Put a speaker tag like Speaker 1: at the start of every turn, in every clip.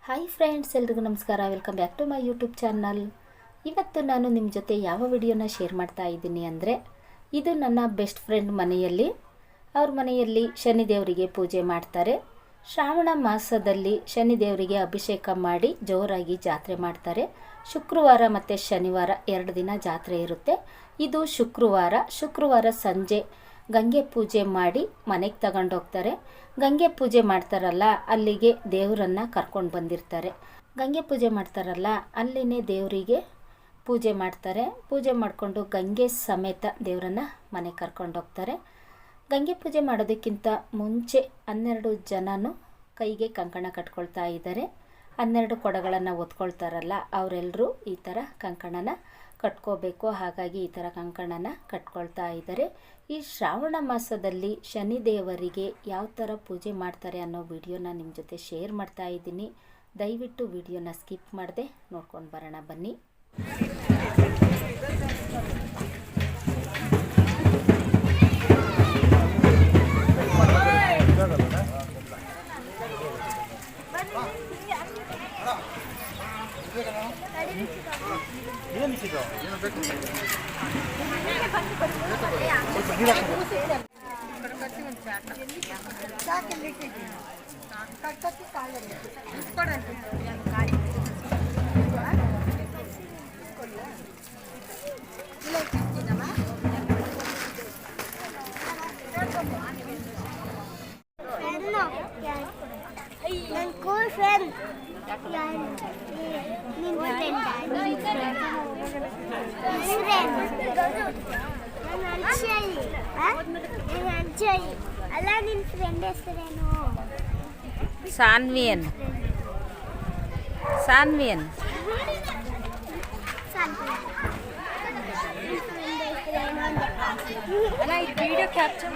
Speaker 1: Hi friends, ಎಲ್ರಿಗೂ ನಮಸ್ಕಾರ. Welcome back to my YouTube channel. ಇವತ್ತು ನಾನು ನಿಮ್ಮ ಜೊತೆ ಯಾವ ವಿಡಿಯೋನ ಶೇರ್ ಮಾಡ್ತಾ ಇದ್ದೀನಿ ಅಂದರೆ, ಇದು ನನ್ನ ಬೆಸ್ಟ್ ಫ್ರೆಂಡ್ ಮನೆಯಲ್ಲಿ, ಅವ್ರ ಮನೆಯಲ್ಲಿ ಶನಿದೇವರಿಗೆ ಪೂಜೆ ಮಾಡ್ತಾರೆ. ಶ್ರಾವಣ ಮಾಸದಲ್ಲಿ ಶನಿದೇವರಿಗೆ ಅಭಿಷೇಕ ಮಾಡಿ ಜೋರಾಗಿ ಜಾತ್ರೆ ಮಾಡ್ತಾರೆ. ಶುಕ್ರವಾರ ಮತ್ತು ಶನಿವಾರ 2 ದಿನ ಜಾತ್ರೆ ಇರುತ್ತೆ. ಇದು ಶುಕ್ರವಾರ ಸಂಜೆ ಗಂಗೆ ಪೂಜೆ ಮಾಡಿ ಮನೆಗೆ ತಗೊಂಡೋಗ್ತಾರೆ. ಗಂಗೆ ಪೂಜೆ ಮಾಡ್ತಾರಲ್ಲ, ಅಲ್ಲಿಗೆ ದೇವರನ್ನು ಕರ್ಕೊಂಡು ಬಂದಿರ್ತಾರೆ. ಗಂಗೆ ಪೂಜೆ ಮಾಡ್ತಾರಲ್ಲ, ಅಲ್ಲಿನೇ ದೇವರಿಗೆ ಪೂಜೆ ಮಾಡ್ತಾರೆ. ಪೂಜೆ ಮಾಡಿಕೊಂಡು ಗಂಗೆ ಸಮೇತ ದೇವರನ್ನು ಮನೆಗೆ ಕರ್ಕೊಂಡೋಗ್ತಾರೆ. ಗಂಗೆ ಪೂಜೆ ಮಾಡೋದಕ್ಕಿಂತ ಮುಂಚೆ 12 ಜನನು ಕೈಗೆ ಕಂಕಣ ಕಟ್ಕೊಳ್ತಾ ಇದ್ದಾರೆ. 12 ಕೊಡಗಳನ್ನು ಒತ್ಕೊಳ್ತಾರಲ್ಲ, ಅವರೆಲ್ಲರೂ ಈ ಥರ ಕಂಕಣನ ಕಟ್ಕೋಬೇಕು. ಹಾಗಾಗಿ ಈ ಥರ ಕಂಕಣನ ಕಟ್ಕೊಳ್ತಾ ಇದ್ದಾರೆ. ಈ ಶ್ರಾವಣ ಮಾಸದಲ್ಲಿ ಶನಿದೇವರಿಗೆ ಯಾವ ಥರ ಪೂಜೆ ಮಾಡ್ತಾರೆ ಅನ್ನೋ ವಿಡಿಯೋನ ನಿಮ್ಮ ಜೊತೆ ಶೇರ್ ಮಾಡ್ತಾ ಇದ್ದೀನಿ. ದಯವಿಟ್ಟು ವಿಡಿಯೋನ ಸ್ಕಿಪ್ ಮಾಡದೆ ನೋಡ್ಕೊಂಡು ಬರೋಣ ಬನ್ನಿ.
Speaker 2: ನನ್ನ ಕೂಲ್ ಫ್ರೆಂಡ್ ಅಂಜಲಿ ಅಲ್ಲ. ನಿನ್ನ ಫ್ರೆಂಡ್ ಹೆಸರೇನು?
Speaker 3: ಸಾನ್ವಿಯನ್. ಅಲ್ಲ, ಇದು ವಿಡಿಯೋ ಕ್ಯಾಪ್ಚರ್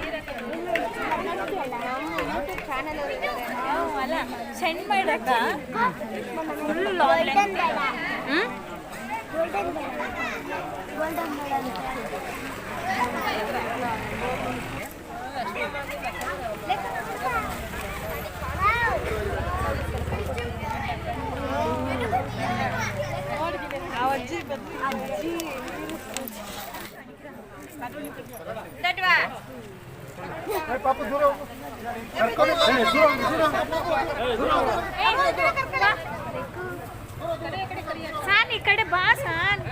Speaker 3: ಅಲ್ಲ, ಸೆಂಡ್ ಮಾಡಕ್ಕ
Speaker 2: ಗೋಲ್ಡನ್ ಬೇಡ.
Speaker 3: ಸಾನ್ ಈ ಕಡೆ ಬಾ ಸಾನ್.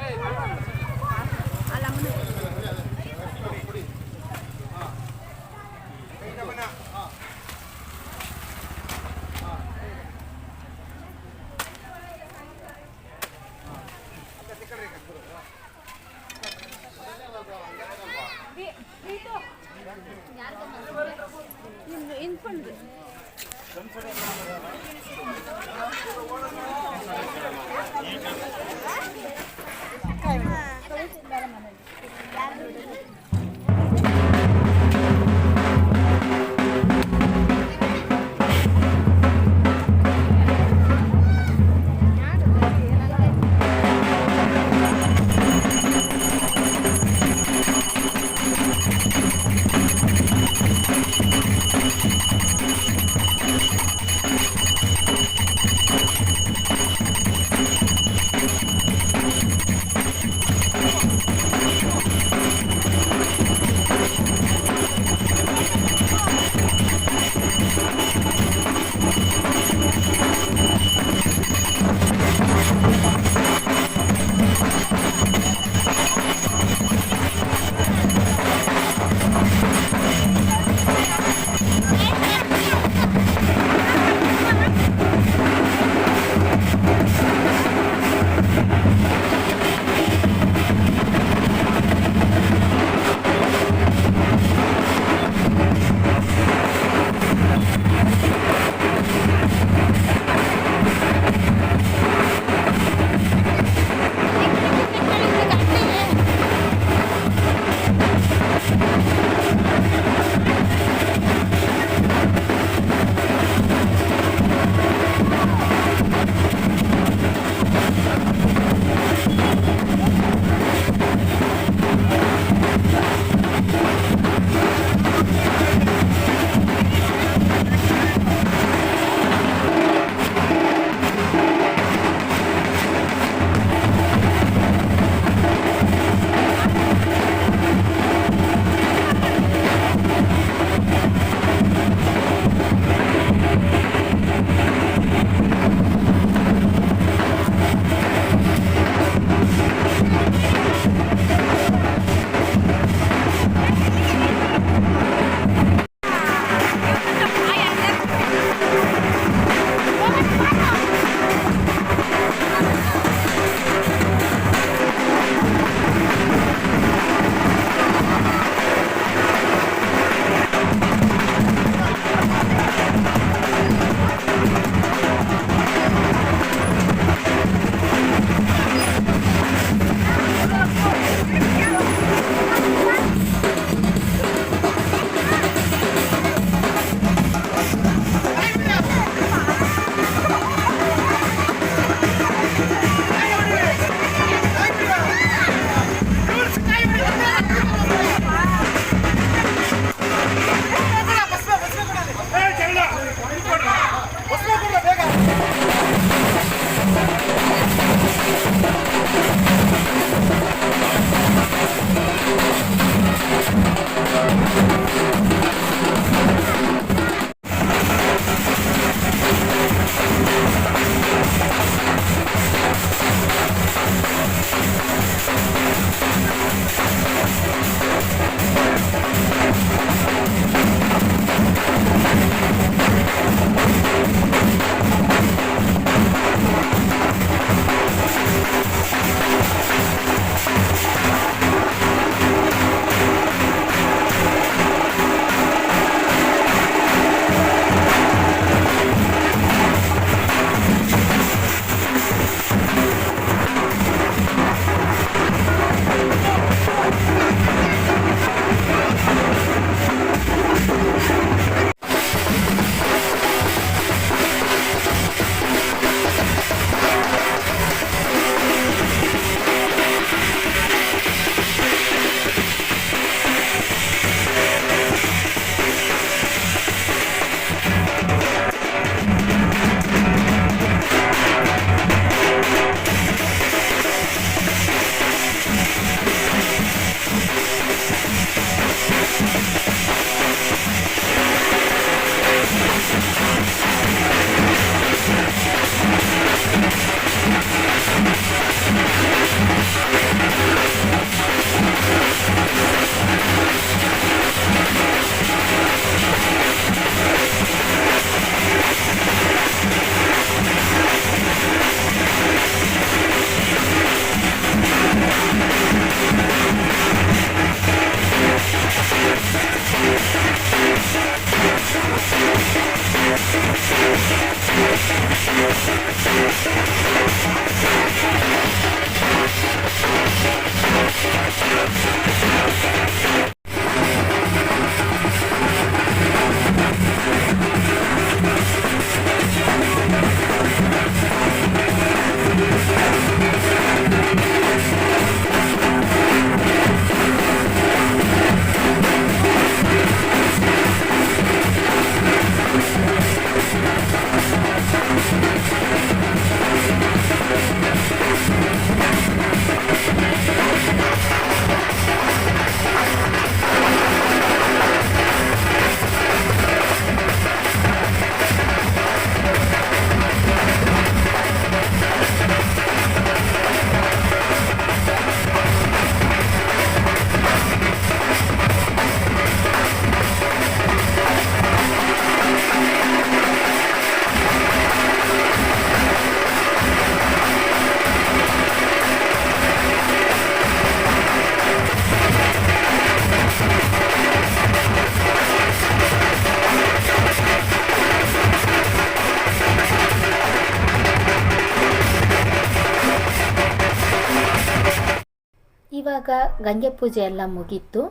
Speaker 1: ಇವಾಗ ಗಂಗೆ ಪೂಜೆ ಎಲ್ಲ ಮುಗೀತು.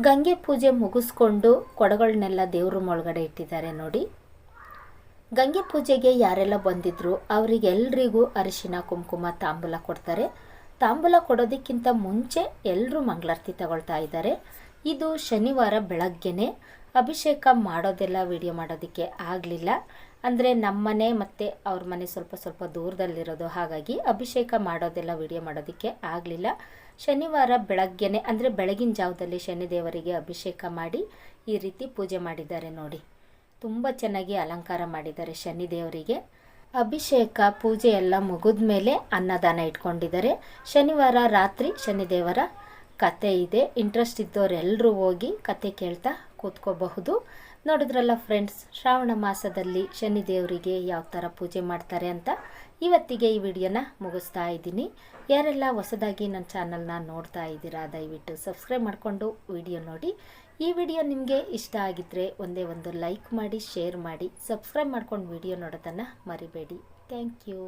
Speaker 1: ಗಂಗೆ ಪೂಜೆ ಮುಗಿಸ್ಕೊಂಡು ಕೊಡಗಳನ್ನೆಲ್ಲ ದೇವ್ರ ಒಳಗಡೆ ಇಟ್ಟಿದ್ದಾರೆ ನೋಡಿ. ಗಂಗೆ ಪೂಜೆಗೆ ಯಾರೆಲ್ಲ ಬಂದಿದ್ರು ಅವರಿಗೆಲ್ರಿಗೂ ಅರಿಶಿನ ಕುಂಕುಮ ತಾಂಬೂಲ ಕೊಡ್ತಾರೆ. ತಾಂಬೂಲ ಕೊಡೋದಕ್ಕಿಂತ ಮುಂಚೆ ಎಲ್ಲರೂ ಮಂಗಳಾರತಿ ತಗೊಳ್ತಾ ಇದ್ದಾರೆ. ಇದು ಶನಿವಾರ ಬೆಳಗ್ಗೆನೆ. ಅಭಿಷೇಕ ಮಾಡೋದೆಲ್ಲ ವಿಡಿಯೋ ಮಾಡೋದಕ್ಕೆ ಆಗಲಿಲ್ಲ. ಅಂದರೆ ನಮ್ಮನೆ ಮತ್ತು ಅವ್ರ ಮನೆ ಸ್ವಲ್ಪ ದೂರದಲ್ಲಿರೋದು, ಹಾಗಾಗಿ ಅಭಿಷೇಕ ಮಾಡೋದೆಲ್ಲ ವಿಡಿಯೋ ಮಾಡೋದಕ್ಕೆ ಆಗಲಿಲ್ಲ. ಶನಿವಾರ ಬೆಳಗ್ಗೆನೆ ಅಂದರೆ ಬೆಳಗಿನ ಜಾವದಲ್ಲಿ ಶನಿದೇವರಿಗೆ ಅಭಿಷೇಕ ಮಾಡಿ ಈ ರೀತಿ ಪೂಜೆ ಮಾಡಿದ್ದಾರೆ ನೋಡಿ. ತುಂಬ ಚೆನ್ನಾಗಿ ಅಲಂಕಾರ ಮಾಡಿದ್ದಾರೆ ಶನಿದೇವರಿಗೆ. ಅಭಿಷೇಕ ಪೂಜೆ ಎಲ್ಲ ಮುಗಿದ ಮೇಲೆ ಅನ್ನದಾನ ಇಟ್ಕೊಂಡಿದ್ದಾರೆ. ಶನಿವಾರ ರಾತ್ರಿ ಶನಿದೇವರ ಕತೆ ಇದೆ. ಇಂಟ್ರೆಸ್ಟ್ ಇದ್ದವರೆಲ್ಲರೂ ಹೋಗಿ ಕತೆ ಕೇಳ್ತಾ ಕೂತ್ಕೋಬಹುದು. ನೋಡಿದ್ರಲ್ಲ ಫ್ರೆಂಡ್ಸ್, ಶ್ರಾವಣ ಮಾಸದಲ್ಲಿ ಶನಿದೇವರಿಗೆ ಯಾವ ಥರ ಪೂಜೆ ಮಾಡ್ತಾರೆ ಅಂತ ಇವತ್ತಿಗೆ ಈ ವಿಡಿಯೋನ ಮುಗಿಸ್ತಾ ಇದ್ದೀನಿ. ಯಾರೆಲ್ಲ ಹೊಸದಾಗಿ ನನ್ನ ಚಾನಲ್ನ ನೋಡ್ತಾ ಇದ್ದೀರಾ ದಯವಿಟ್ಟು ಸಬ್ಸ್ಕ್ರೈಬ್ ಮಾಡಿಕೊಂಡು ವಿಡಿಯೋ ನೋಡಿ. ಈ ವಿಡಿಯೋ ನಿಮಗೆ ಇಷ್ಟ ಆಗಿದ್ದರೆ ಒಂದೇ ಒಂದು ಲೈಕ್ ಮಾಡಿ, ಶೇರ್ ಮಾಡಿ, ಸಬ್ಸ್ಕ್ರೈಬ್ ಮಾಡ್ಕೊಂಡು ವಿಡಿಯೋ ನೋಡೋದನ್ನು ಮರಿಬೇಡಿ. Thank you.